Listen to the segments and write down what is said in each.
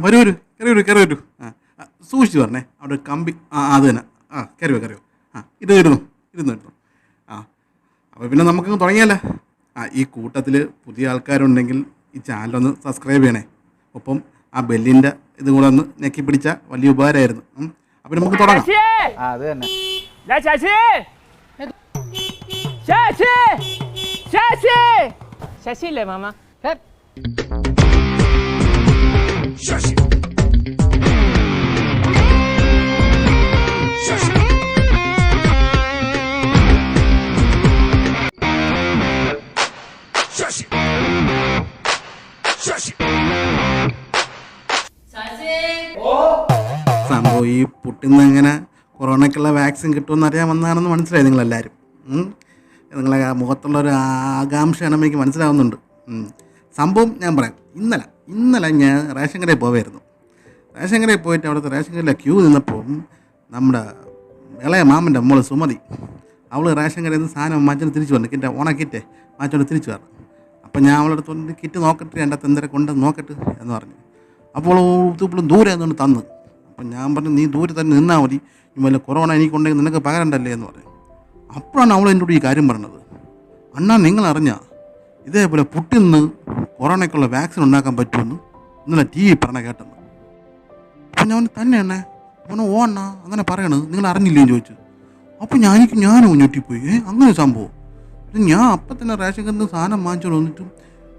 വരൂ വരൂ കയറി വരൂ കയറി വരൂ. സൂക്ഷിച്ച് പറഞ്ഞേ, അവിടെ ഒരു കമ്പി. അത് തന്നെ. കയറിയോ കയറിയോ. ഇത് ഇരുന്നു ഇരുന്നു ഇരുന്നു. ആ അപ്പോൾ പിന്നെ നമുക്കങ്ങ് തുടങ്ങിയാലോ. ഈ കൂട്ടത്തിൽ പുതിയ ആൾക്കാരുണ്ടെങ്കിൽ ഈ ചാനലൊന്ന് സബ്സ്ക്രൈബ് ചെയ്യണേ. ഒപ്പം ആ ബെല്ലിൻ്റെ ഇതും കൂടെ ഒന്ന് ഞെക്കി പിടിച്ചാൽ വലിയ ഉപകാരമായിരുന്നു. അപ്പം നമുക്ക് തുടങ്ങാം. അത് തന്നെ. ശശിയില്ലേ മാമ? ശശി ശശി ശശി ശശി സംഭവം ഈ പുട്ടിന്ന് എങ്ങനെ കൊറോണയ്ക്കുള്ള വാക്സിൻ കിട്ടുമെന്ന് അറിയാൻ വന്നതാണെന്ന് മനസ്സിലായി നിങ്ങളെല്ലാവരും. നിങ്ങളെ മുഖത്തുള്ള ഒരു ആകാംക്ഷയാണ് എനിക്ക് മനസ്സിലാവുന്നുണ്ട്. സംഭവം ഞാൻ പറയാം. ഇന്നലെ ഞാൻ റേഷൻ കടയിൽ പോവായിരുന്നു. റേഷൻ കടയിൽ പോയിട്ട് അവിടുത്തെ റേഷൻ കടയിലെ ക്യൂ നിന്നപ്പോൾ നമ്മുടെ ഇളയ മാമൻ്റെ മോള് സുമതി, അവൾ റേഷൻ കടയിൽ നിന്ന് സാധനം മാറ്റോണ്ട് തിരിച്ചു വന്നു. കിറ്റ് ഓണക്കിറ്റേ മാറ്റോണ്ട് തിരിച്ചു വരണം. അപ്പം ഞാൻ അവളുടെ അടുത്ത് കിറ്റ് നോക്കട്ടെ, എൻ്റെ അകത്ത് എന്തര കൊണ്ടെന്ന് നോക്കട്ടെ എന്ന് പറഞ്ഞു. അപ്പോൾ ഇപ്പോഴും ദൂരെ നിന്നുകൊണ്ട് തന്നു. അപ്പം ഞാൻ പറഞ്ഞു, നീ ദൂരെ തന്നെ നിന്നാൽ മതി, വല്ല കൊറോണ എനിക്കുണ്ടെങ്കിൽ നിനക്ക് പകരണ്ടല്ലേ എന്ന് പറഞ്ഞു. അപ്പോഴാണ് അവൾ എന്നോട് ഈ കാര്യം പറഞ്ഞത്. അണ്ണാ, നിങ്ങൾ അറിഞ്ഞാൽ ഇതേപോലെ പുട്ടിന്ന് കൊറോണയ്ക്കുള്ള വാക്സിൻ ഉണ്ടാക്കാൻ പറ്റുമെന്ന് ഇന്നലെ TV പറഞ്ഞ കേട്ടെന്ന്. അപ്പം ഞാൻ തന്നെ എണ്ണേ അവനെ അണ്ണാ അങ്ങനെ പറയണത് നിങ്ങൾ അറിഞ്ഞില്ലേന്ന് ചോദിച്ചു. അപ്പം ഞാനും ഞെട്ടിപ്പോയി. അങ്ങനെ സംഭവം. ഞാൻ അപ്പം തന്നെ റേഷൻ കടയിൽ നിന്ന് സാധനം വാങ്ങിച്ചോണ്ട് വന്നിട്ടും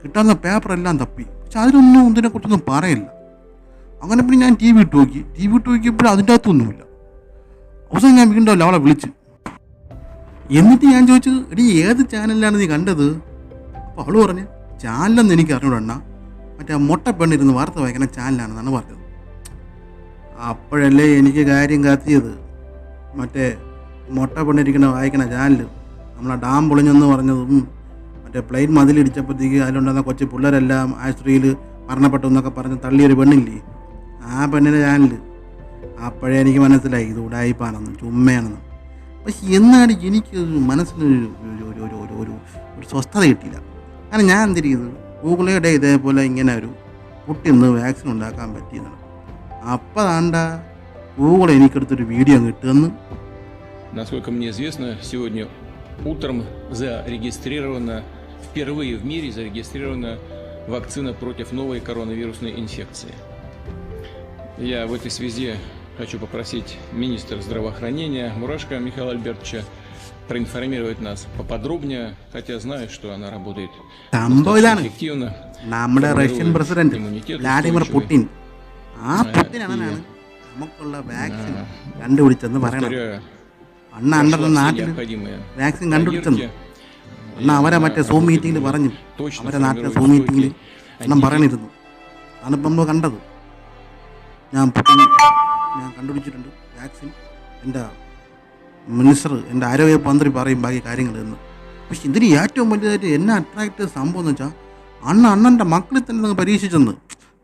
കിട്ടാവുന്ന പേപ്പറെല്ലാം തപ്പി. പക്ഷെ അതിലൊന്നും ഇതിനെക്കുറിച്ചൊന്നും പറയില്ല. അങ്ങനെ പിന്നെ ഞാൻ TV ഇട്ട് നോക്കിയപ്പോഴും അതിൻ്റെ അകത്തൊന്നുമില്ല. അവസാനം ഞാൻ വീണ്ടും അവളെ വിളിച്ച്, എന്നിട്ട് ഞാൻ ചോദിച്ചു, എടി ഏത് ചാനലിലാണ് നീ കണ്ടത്? അപ്പോൾ അവൾ പറഞ്ഞ്, ചാനലെന്ന് എനിക്ക് അറിഞ്ഞൂടണ്ണ, മറ്റേ മുട്ട പെണ്ണിരുന്ന് വാർത്ത വായിക്കുന്ന ചാനലാണെന്നാണ് പറഞ്ഞത്. അപ്പോഴല്ലേ എനിക്ക് കാര്യം കത്തിയത്. മറ്റേ മുട്ട പെണ്ണിരിക്കുന്ന വായിക്കുന്ന ചാനൽ നമ്മളെ ഡാം പൊളിഞ്ഞെന്ന് പറഞ്ഞതും മറ്റേ പ്ലെയിൻ മതിലിടിച്ചപ്പോഴത്തേക്ക് അതിലുണ്ടാകുന്ന കൊച്ചു പിള്ളേരെല്ലാം ആശുപത്രിയിൽ മരണപ്പെട്ടു എന്നൊക്കെ പറഞ്ഞ് തള്ളിയൊരു പെണ്ണില്ലേ, ആ പെണ്ണിൻ്റെ ചാനൽ. അപ്പോഴേ എനിക്ക് മനസ്സിലായി ഇത് ഉടായിപ്പാണെന്നും ചുമ്മയാണെന്നും. പക്ഷെ എന്നാണ് എനിക്ക് മനസ്സിനൊരു ഒരു സ്വസ്ഥത കിട്ടിയില്ല. അങ്ങനെ ഞാൻ എന്തിരിക്കുന്നത് ഗൂഗിളിയുടെ ഇതേപോലെ ഇങ്ങനെ ഒരു പുട്ടിന്ന് വാക്സിൻ ഉണ്ടാക്കാൻ പറ്റിയെന്നാണ്. അപ്പോൾ താണ്ട ഗൂഗിൾ എനിക്കെടുത്തൊരു വീഡിയോ കിട്ടുമെന്ന്. Насколько мне известно, сегодня утром впервые в мире зарегистрирована вакцина против новой коронавирусной инфекции. Я в этой связи хочу попросить министра здравоохранения Мурашко Михаила Альбертовича проинформировать нас поподробнее, хотя знаю, что она работает достаточно эффективно. നമ്മുടെ റഷ്യൻ പ്രസിഡന്റ് വ്ളാഡിമിർ പുടിൻ, ആ പുടിനാണ് നമുക്കുള്ള വാക്സിൻ കണ്ടുപിടിച്ചെന്ന് പറയണം. അണ്ണ അണ്ണൻ്റെ നാട്ടിൽ വാക്സിൻ കണ്ടുപിടിച്ചെന്ന് അണ്ണ അവരെ മറ്റേ സൂം മീറ്റിങ്ങിൽ പറഞ്ഞു. അവരെ നാട്ടിലെ സൂം മീറ്റിങ്ങിൽ അണ്ണൻ പറയണിരുന്നു. അതാണിപ്പം നമ്മൾ കണ്ടത്. ഞാൻ കണ്ടുപിടിച്ചിട്ടുണ്ട് വാക്സിൻ. എൻ്റെ മിനിസ്റ്റർ, എൻ്റെ ആരോഗ്യ മന്ത്രി പറയും ബാക്കി കാര്യങ്ങൾ എന്ന്. പക്ഷെ ഇതിന് ഏറ്റവും വലിയതായിട്ട് എന്നെ അട്രാക്റ്റ് സംഭവം എന്ന് വെച്ചാൽ അണ്ണൻ്റെ മക്കളിൽ തന്നെ നിങ്ങൾ പരീക്ഷിച്ചെന്ന്.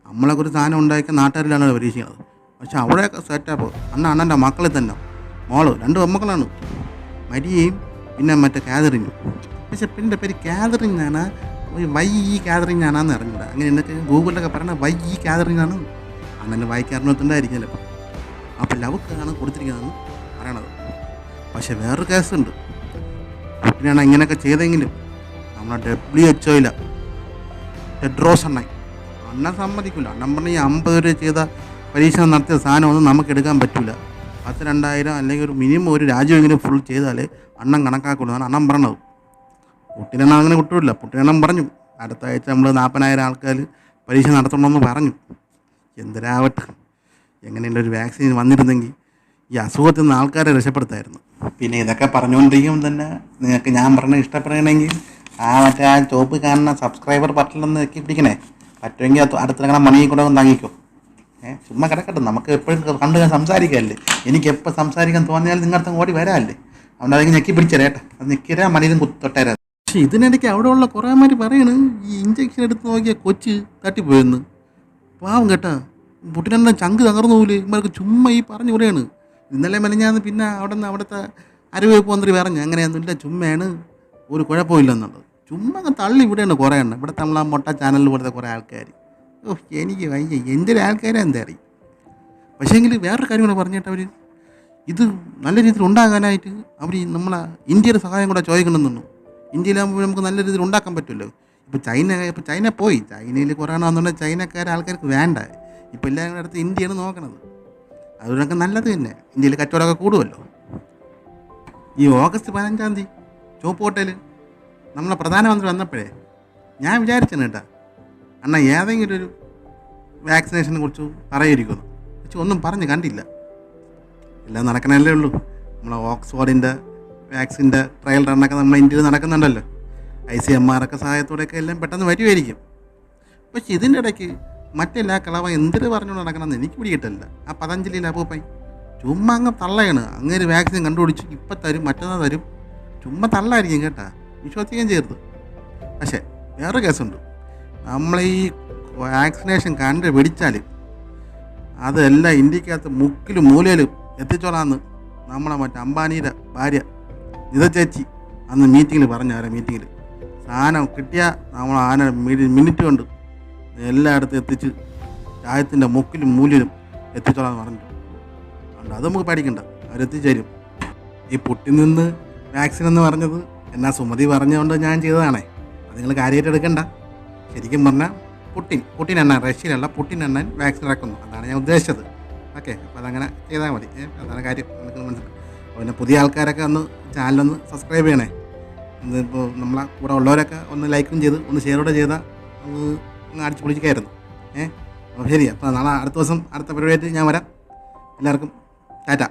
നമ്മളൊക്കെ ഒരു സാധനം ഉണ്ടാക്കിയ നാട്ടുകാരിലാണ് പരീക്ഷിക്കുന്നത്. പക്ഷെ അവിടെയൊക്കെ സെറ്റപ്പ് അണ്ണൻ്റെ മക്കളിൽ തന്നെ. മോള് 2 പെൺമക്കളാണ്, മരിയയും പിന്നെ മറ്റേ കാതറിനും. പക്ഷെ പിന്നെ പേര് കാതറിൻ ആണ്, കാതറിൻ ആണെന്ന് അറിഞ്ഞൂടാ. അങ്ങനെ എന്നൊക്കെ ഗൂഗിളിലൊക്കെ പറയണത് കാതറിൻ ആണ്. അണ്ണന് വായിക്കാറിനൊത്തുണ്ടായിരിക്കുമല്ലോ. അപ്പോൾ ലവക്കാണ് കൊടുത്തിരിക്കുന്നതെന്ന് പറയണത്. പക്ഷെ വേറൊരു കേസുണ്ട്. പുട്ടിനാണ് ഇങ്ങനെയൊക്കെ ചെയ്തെങ്കിലും നമ്മളെ WHO ടെഡ്രോസ് അണ്ണൻ സമ്മതിക്കില്ല. അണ്ണൻ പറഞ്ഞ ഈ 50 രൂപ ചെയ്ത പരീക്ഷണം നടത്തിയ സാധനമൊന്നും നമുക്ക് എടുക്കാൻ പറ്റില്ല. 10,000-2,000 അല്ലെങ്കിൽ ഒരു മിനിമം ഒരു രാജ്യമെങ്കിലും ഫുൾ ചെയ്താലേ അണ്ണൻ കണക്കാക്കുള്ളൂ അണ്ണൻ പറഞ്ഞത്. പുട്ടിനെണ്ണ അങ്ങനെ കിട്ടില്ല. പുട്ടിനെണ്ണം പറഞ്ഞു അടുത്ത ആഴ്ച നമ്മൾ 40,000 ആൾക്കാർ പരീക്ഷ നടത്തണമെന്ന് പറഞ്ഞു. എന്തിനാവട്ടെ, എങ്ങനെയുള്ള ഒരു വാക്സിൻ വന്നിരുന്നെങ്കിൽ ഈ അസുഖത്തിൽ നിന്ന് ആൾക്കാരെ രക്ഷപ്പെടുത്തായിരുന്നു. പിന്നെ ഇതൊക്കെ പറഞ്ഞുകൊണ്ടിരിക്കുമ്പോൾ തന്നെ നിങ്ങൾക്ക് ഞാൻ പറഞ്ഞത് ഇഷ്ടപ്പെടണമെങ്കിൽ മറ്റേ ചോപ്പ് കാണുന്ന സബ്സ്ക്രൈബർ ബട്ടണിലൊന്ന് ഞെക്കി പിടിക്കണേ. പറ്റുമെങ്കിൽ അടുത്തിറങ്ങണ മണിയിൽ കൂടെ ഒന്ന് താങ്ങിക്കോ. ചുമ്മാ കിടക്കട്ടെ, നമുക്ക് എപ്പോഴും കണ്ടു സംസാരിക്കാമല്ലേ. എനിക്ക് എപ്പോൾ സംസാരിക്കാൻ തോന്നിയാൽ നിങ്ങളുടെ ഓടി വരാമല്ലേ. അതുകൊണ്ട് അതെങ്കിൽ ഞെക്കി പിടിച്ചേരേട്ടെ. അത് ഞെക്കിരാ മണിയിലും തൊട്ടേരാ. പക്ഷെ ഇതിനിടയ്ക്ക് അവിടെയുള്ള കുറേമാർ പറയണ് ഈ ഇഞ്ചക്ഷൻ എടുത്ത് നോക്കിയ കൊച്ച് തട്ടിപ്പോയെന്ന്. പാവം കേട്ടാ, പുട്ടിനെണ്ണ ചങ്ക് തകർന്നു പോലെ ഇവർക്ക് ചുമ്മാ ഈ പറഞ്ഞു കൂടെയാണ്. ഇന്നലെ മെനഞ്ഞാന്ന് പിന്നെ അവിടുത്തെ ആരോഗ്യവകുപ്പ് മന്ത്രി പറഞ്ഞു അങ്ങനെയൊന്നുമില്ല, ചുമ്മയാണ്, ഒരു കുഴപ്പമില്ലെന്നുള്ളത്. ചുമ്മാ തള്ളി ഇവിടെയാണ് കുറേ എണ്ണം. ഇവിടെ നമ്മളാ മൊട്ട ചാനലിൽ പോലത്തെ കുറേ ആൾക്കാർ ഓ എനിക്ക് വയ്യ, എന്തൊരു ആൾക്കാരാ എന്താ അറിയും. പക്ഷേങ്കിൽ വേറൊരു കാര്യം കൂടെ പറഞ്ഞിട്ട് അവർ ഇത് നല്ല രീതിയിൽ ഉണ്ടാകാനായിട്ട് അവർ നമ്മളെ ഇന്ത്യയുടെ സഹായം കൂടെ ചോദിക്കണമെന്നു. ഇന്ത്യയിലാകുമ്പോൾ നമുക്ക് നല്ല രീതിയിൽ ഉണ്ടാക്കാൻ പറ്റുമല്ലോ. ഇപ്പോൾ ചൈന പോയി, ചൈനയിൽ കൊറോണ വന്നുകൊണ്ട് ചൈനക്കാരെ ആൾക്കാർക്ക് വേണ്ട. ഇപ്പോൾ എല്ലാവരുടെ അടുത്ത് ഇന്ത്യയാണ് നോക്കണത്. അതുകൊണ്ടൊക്കെ നല്ലത് തന്നെ, ഇന്ത്യയിൽ കച്ചവടമൊക്കെ കൂടുമല്ലോ. ഈ ഓഗസ്റ്റ് 15 ചുവപ്പ് ഹോട്ടൽ നമ്മളെ പ്രധാനമന്ത്രി വന്നപ്പോഴേ ഞാൻ വിചാരിച്ചാണ് കേട്ടാ, അണ്ണാ ഏതെങ്കിലും ഒരു വാക്സിനേഷനെ കുറിച്ച് പറയുമായിരിക്കുമെന്ന്. പക്ഷെ ഒന്നും പറഞ്ഞ് കണ്ടില്ല. എല്ലാം നടക്കണല്ലേ ഉള്ളൂ. നമ്മളെ ഓക്സ്ഫോർഡിൻ്റെ വാക്സിൻ്റെ ട്രയൽ റണ്ണൊക്കെ നമ്മളെ ഇന്ത്യയിൽ നടക്കുന്നുണ്ടല്ലോ. ICMR സഹായത്തോടെയൊക്കെ എല്ലാം പെട്ടെന്ന് വരുമായിരിക്കും. പക്ഷെ ഇതിൻ്റെ ഇടയ്ക്ക് മറ്റെല്ലാ കളവ എന്തിനു പറഞ്ഞുകൊണ്ട് നടക്കണമെന്ന് എനിക്ക് പിടികിട്ടില്ല. ആ പതഞ്ജലിയിലെ അപ്പൂപ്പൻ ചുമ്മാ അങ്ങ് തള്ളയാണ്. അങ്ങനെ വാക്സിൻ കണ്ടുപിടിച്ച് ഇപ്പം തരും, മറ്റന്നാൾ തരും, ചുമ്മാ തള്ളായിരിക്കും കേട്ടാ, വിശ്വസിക്കുകയും ചെയ്യരുത്. പക്ഷേ വേറൊരു കേസുണ്ട്. നമ്മളെ ഈ വാക്സിനേഷൻ കണ്ടുപിടിച്ചാൽ അതെല്ലാം ഇന്ത്യക്കകത്ത് മുക്കിലും മൂലയിലും എത്തിച്ചോളാമെന്ന് നമ്മളെ മറ്റേ അംബാനിയുടെ ഭാര്യ നിത ചേച്ചി അന്ന് മീറ്റിങ്ങിൽ പറഞ്ഞു. ആരെ മീറ്റിങ്ങിൽ സാധനം കിട്ടിയാൽ നമ്മൾ മിനിറ്റ് കൊണ്ട് എല്ലായിടത്തും എത്തിച്ച് രാജ്യത്തിൻ്റെ മുക്കിലും മൂലിലും എത്തിച്ചോളാമെന്ന് പറഞ്ഞിട്ടുണ്ട്. അതുകൊണ്ട് അത് നമുക്ക് പേടിക്കണ്ട, അവരെത്തിച്ചു തരും. ഈ പുട്ടിൽ നിന്ന് വാക്സിൻ എന്ന് പറഞ്ഞത് എന്നാ സുമതി പറഞ്ഞുകൊണ്ട് ഞാൻ ചെയ്തതാണേ. അത് നിങ്ങൾ കാര്യമായിട്ട് എടുക്കണ്ട. ശരിക്കും പറഞ്ഞാൽ പുട്ടിൻ എണ്ണ, റഷ്യയിലുള്ള പുട്ടിൻ എണ്ണൻ വാക്സിൻ ഇറക്കുന്നു, അതാണ് ഞാൻ ഉദ്ദേശിച്ചത്. ഓക്കെ, അപ്പോൾ അതങ്ങനെ ചെയ്താൽ മതി. അതാണ് കാര്യം, നമുക്ക് മനസ്സിലായി. പിന്നെ പുതിയ ആൾക്കാരൊക്കെ ഒന്ന് ചാനലൊന്ന് സബ്സ്ക്രൈബ് ചെയ്യണേ. ഇപ്പോൾ നമ്മളെ കൂടെ ഉള്ളവരൊക്കെ ഒന്ന് ലൈക്കും ചെയ്ത് ഒന്ന് ഷെയറോടെ ചെയ്താൽ ഒന്ന് അടിച്ച് പൊളിക്കായിരുന്നു. അപ്പോൾ ശരി, അപ്പോൾ നാളെ അടുത്ത ദിവസം അടുത്ത പരിപാടിയായിട്ട് ഞാൻ വരാം. എല്ലാവർക്കും ടാറ്റ.